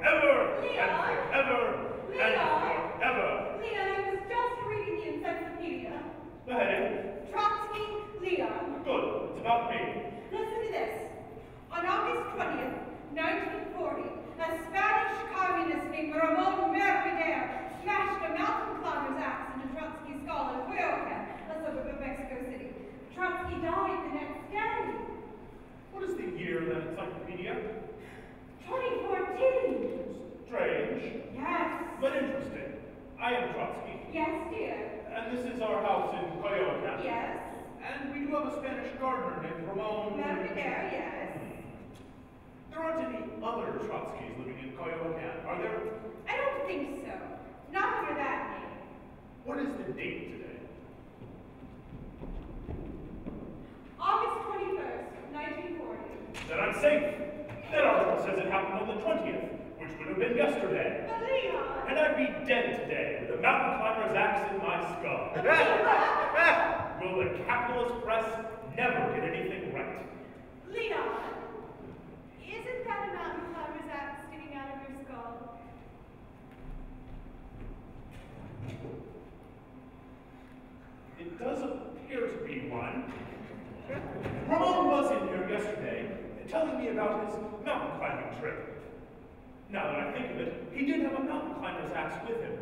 forever and forever and forever. Leon, I was just reading the encyclopedia. The heading? Trotsky, Leon. Good. It's about me. Listen to this. On August 20th, 1940, a Spanish communist named Ramon Mercader smashed a mountain climber's axe into Trotsky's skull in Coyoacán, a suburb of Mexico City. Trotsky died the next day. What is the year of that encyclopedia? 2014. Strange. Yes. But interesting. I am Trotsky. Yes, dear. And this is our house in Coyoacán. Yes. And we do have a Spanish gardener named Ramon. Mercader, yes. There aren't any other Trotskys living in Coyoacán, are there? I don't think so. Not under that name. What is the date today? August 21st, 1940. Then I'm safe. That article says it happened on the 20th, which would have been yesterday. But Leon! And I'd be dead today with a mountain climber's axe in my skull. Will the capitalist press never get anything right? Leon! Isn't that a mountain climber's axe sticking out of your skull? It does appear to be one. Ramon was in here yesterday telling me about his mountain climbing trip. Now that I think of it, he did have a mountain climber's axe with him.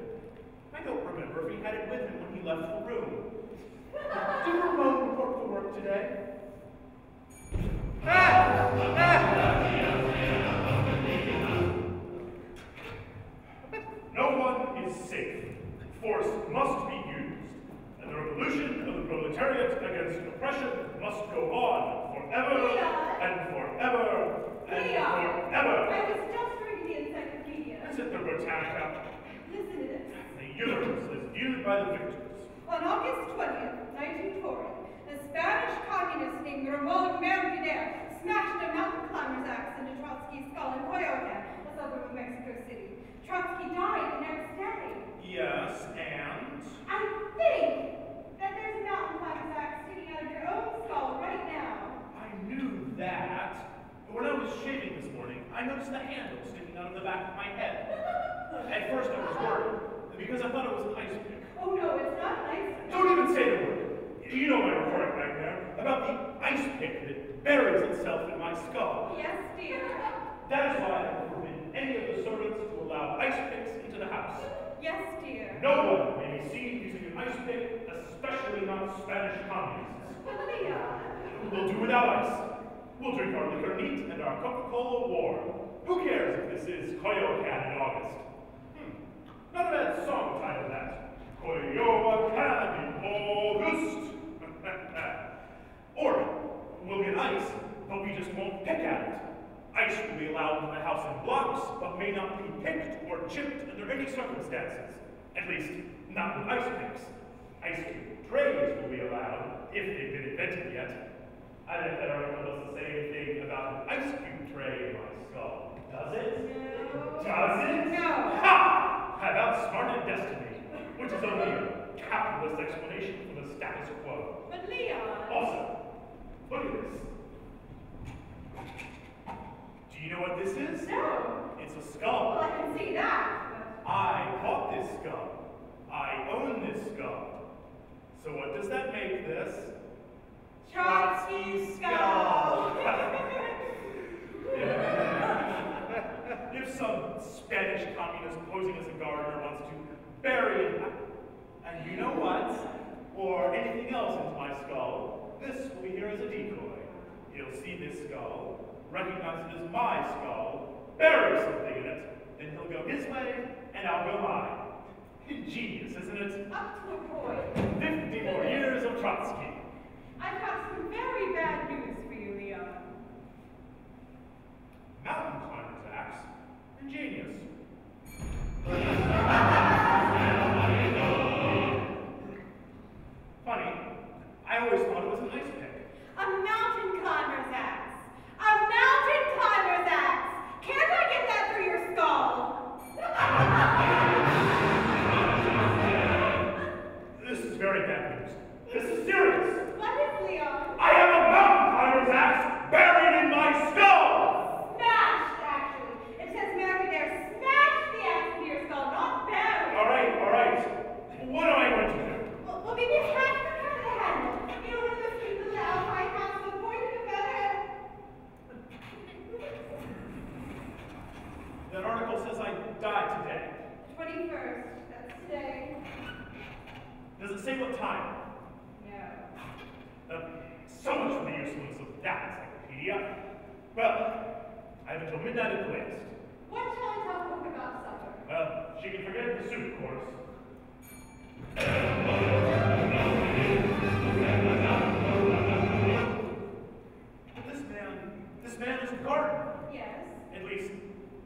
I don't remember if he had it with him when he left the room. Did Ramon report to work today? No one is safe. Force must be used. And the revolution of the proletariat against oppression must go on forever and forever and forever. I was just reading the encyclopedia. Is it the Britannica? Listen to this. The universe is viewed by the victors. On August 20th, 1940, a Spanish communist named Ramon Mercader smashed a mountain climber's axe into Trotsky's skull in Coyoacán, a suburb of Mexico City. Trotsky died the next day. Yes, and? I think that there's a mountain climber's axe sticking out of your own skull right now. I knew that. But when I was shaving this morning, I noticed the handle sticking out of the back of my head. At first I was worried, because I thought it was an ice pick. Oh no, it's not an ice pick. Don't even say the word. You know my recurring nightmare about the ice pick that buries itself in my skull. Yes, dear. That is why I forbid any of the servants to allow ice picks into the house. Yes, dear. No one may be seen using an ice pick, especially not Spanish communists. But Leon. We'll do without ice. We'll drink our liquor neat and our Coca-Cola warm. Who cares if this is Coyoacán in August? Not a bad song title, that. Coyoacán in August. Or, we'll get ice, but we just won't pick at it. Ice will be allowed in the house in blocks, but may not be picked or chipped under any circumstances. At least, not with ice picks. Ice cube trays will be allowed, if they've been invented yet. I bet that article doesn't say anything about an ice cube tray in my skull. Does it? No. Does it? No. Ha! I've outsmarted destiny, which is only a capitalist explanation for the status quo. But Leon. Also, look at this. Do you know what this is? No. It's a skull. Well, I can see that. I bought this skull. I own this skull. So what does that make this? Trotsky's skull. If some Spanish communist posing as a gardener wants to bury it, and you know what, or anything else into my skull, this will be here as a decoy. He'll see this skull, recognize it as my skull, bury something in it, then he'll go his way, and I'll go mine. Ingenious, isn't it? Up to a point. 50 more years of Trotsky. I've got some very bad news for you, Leon. Mountain climber's axe. Ingenious. Funny, I always thought it was an ice pick. A mountain climber's axe. A mountain climber's axe. Can't I get that through your skull? This is very bad news. This is serious. What is, Leon? I have a mountain climber's axe buried in my skull! Smashed, actually. It says Mercader time. No. So much for the usefulness of that encyclopedia. Well, I have until midnight at the latest. What shall I tell Cook about supper? Well, she can forget the soup course. This man is a gardener. Yes. At least,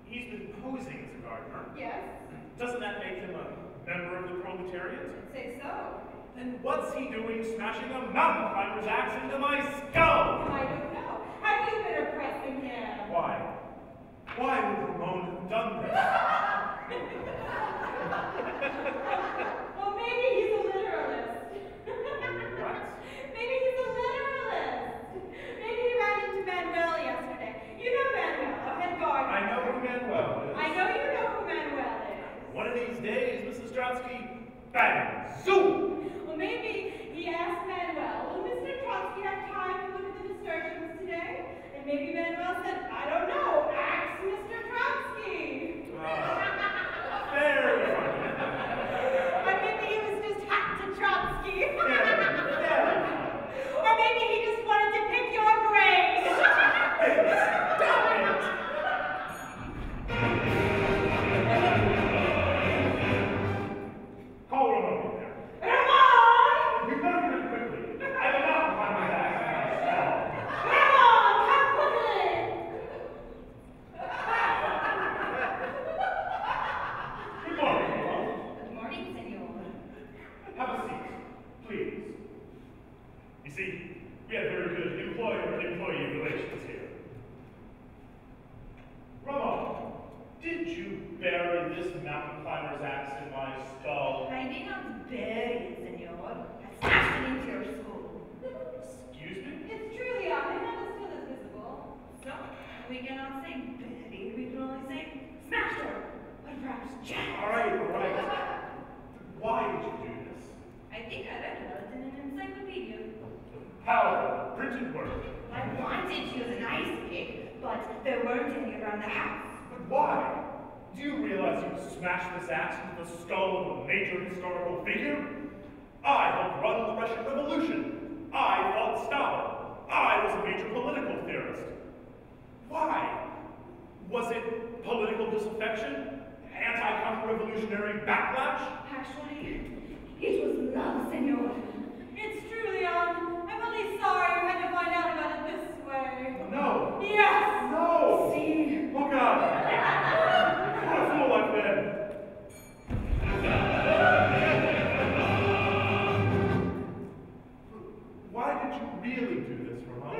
he's been posing as a gardener. Yes. Doesn't that make him a member of the proletariat? I'd say so. Then what's he doing smashing a mountain climber's axe into my skull? I don't know. Have you been oppressing him? Why? Why would Ramon have done this? Well, maybe he's a literalist. What? Maybe he's a literalist. Maybe he ran into Manuel yesterday. You know Manuel, our head gardener. I know who Manuel is. I know you know who Manuel is. One of these days, Mrs. Trotsky, bang, zoom! Well, maybe he asked Manuel, will Mr. Trotsky have time to look at the nasturtiums today? And maybe Manuel said, I don't know, ask Mr. Trotsky. Very funny. Or maybe he was just hot to Trotsky. Very Or maybe he just wanted to pick your brain. Stop it! Call Ramon in there. Ramon! You better get it quickly. I have a mountain climber's axe in my skull. Ramon, come quickly! Good morning, Ramon. Good morning, senor. Have a seat, please. You see, we have very good employer-employee relations here. Ramon, did you bury this mountain climber's axe in my skull? I did not bury it, senor. I smashed it into your skull. Excuse me? It's truly odd. My hand is still invisible. So, we cannot say buried. We can only say smashed her. Or perhaps jacked. All right. Why did you do this? I think I read about it in an encyclopedia. How? Printed word. I wanted to use an ice pick, but there weren't any around the house. But why? Do you realize you smashed this axe into the skull of a major historical figure? I helped run the Russian Revolution. I fought Stalin. I was a major political theorist. Why? Was it political disaffection? Anti-counter-revolutionary backlash? Actually, it was love, senor. It's truly on. I'm only sorry you had to find out about it this way. No. Yes! No! See? Oh, God. What a fool I've been. Why did you really do this, Ramon?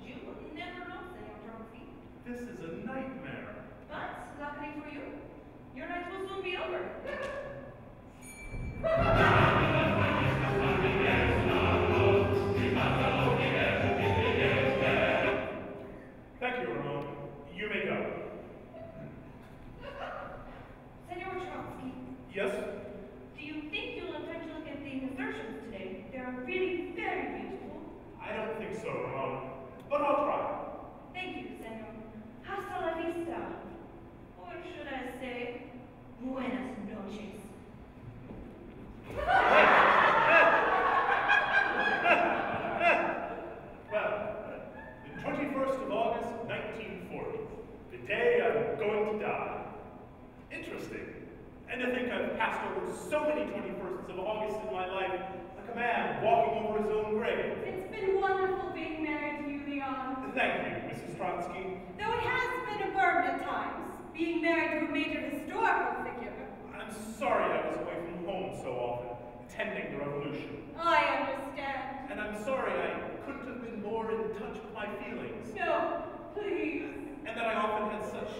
You would never know, senor Trotsky. This is a nightmare. But, luckily for you, your night will soon be over. Thank you, Ramon. You may go. Senor Trotsky, Yes? do you think you'll have time to look at the nasturtiums today? They are really very beautiful. I don't think so, Ramon. But I'll try. Thank you, senor. Hasta la vista. Or should I say, buenas noches. Well, the 21st of August, 1940. The day I'm going to die. Interesting. And to think I've passed over so many 21sts of August in my life, like a man walking over his own grave. It's been wonderful being married to you, Leon. Thank you, Mrs. Trotsky. Though it has been a burden at times, being married to a major historical figure. I'm sorry I was away from home so often, attending the revolution. I understand. And I'm sorry I couldn't have been more in touch with my feelings. No, please. And that I often had such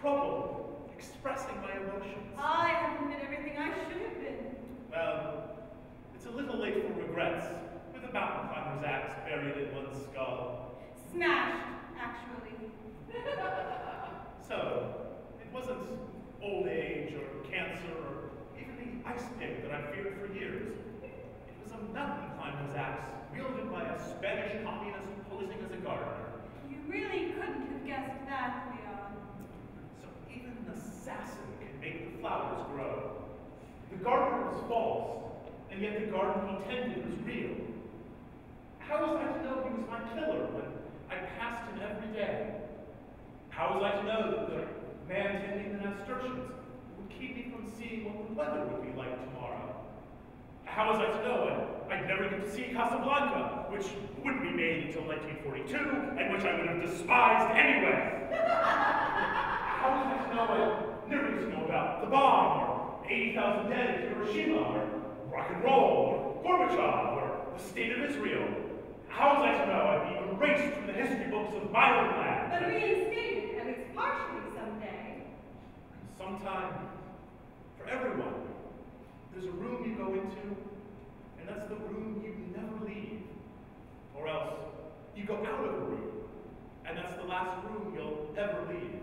trouble expressing my emotions. I haven't been everything I should have been. Well, it's a little late for regrets, with a mountain climber's axe buried in one's skull. Smashed, actually. So, it wasn't old age or cancer or even the ice pick that I feared for years. It was a mountain climber's axe wielded by a Spanish communist posing as a gardener. You really couldn't have guessed that, Leon. So even an assassin can make the flowers grow. The gardener was false, and yet the garden he tended Casablanca, which wouldn't be made until 1942, and which I would have despised anyway. How was I to know? I never used to know about the bomb, or 80,000 dead in Hiroshima, or rock and roll, or Gorbachev, or the state of Israel. How was I to know I'd be erased from the history books of my own land? But reinstated, at least partially, someday. Sometime, for everyone, there's a room you go into, and that's the room you never leave. Or else, you go out of a room, and that's the last room you'll ever leave.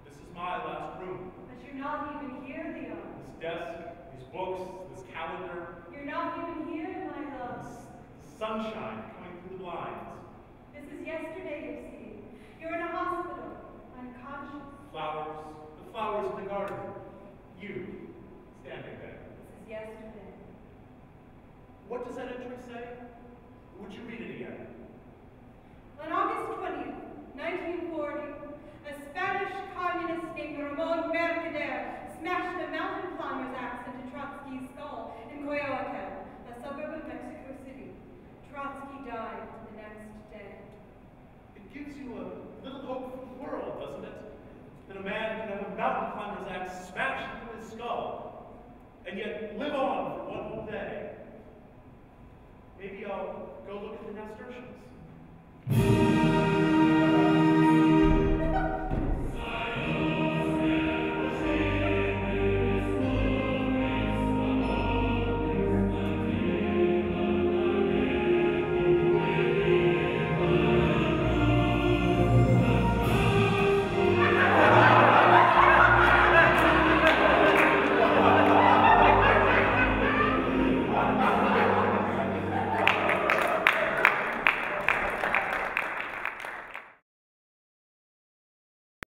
This is my last room. But you're not even here, Leon. This desk, these books, this calendar. You're not even here, my love. This sunshine coming through the blinds. This is yesterday, you see. You're in a hospital, unconscious. Flowers, the flowers in the garden. You, standing there. This is yesterday. What does that entry say? Would you read it again? On August 20th, 1940, a Spanish communist named Ramon Mercader smashed a mountain climber's axe into Trotsky's skull in Coyoacán, a suburb of Mexico City. Trotsky died the next day. It gives you a little hope for the world, doesn't it? That a man can have a mountain climber's axe smashed into his skull, and yet live on for one whole day. Maybe I'll go look at the nasturtiums.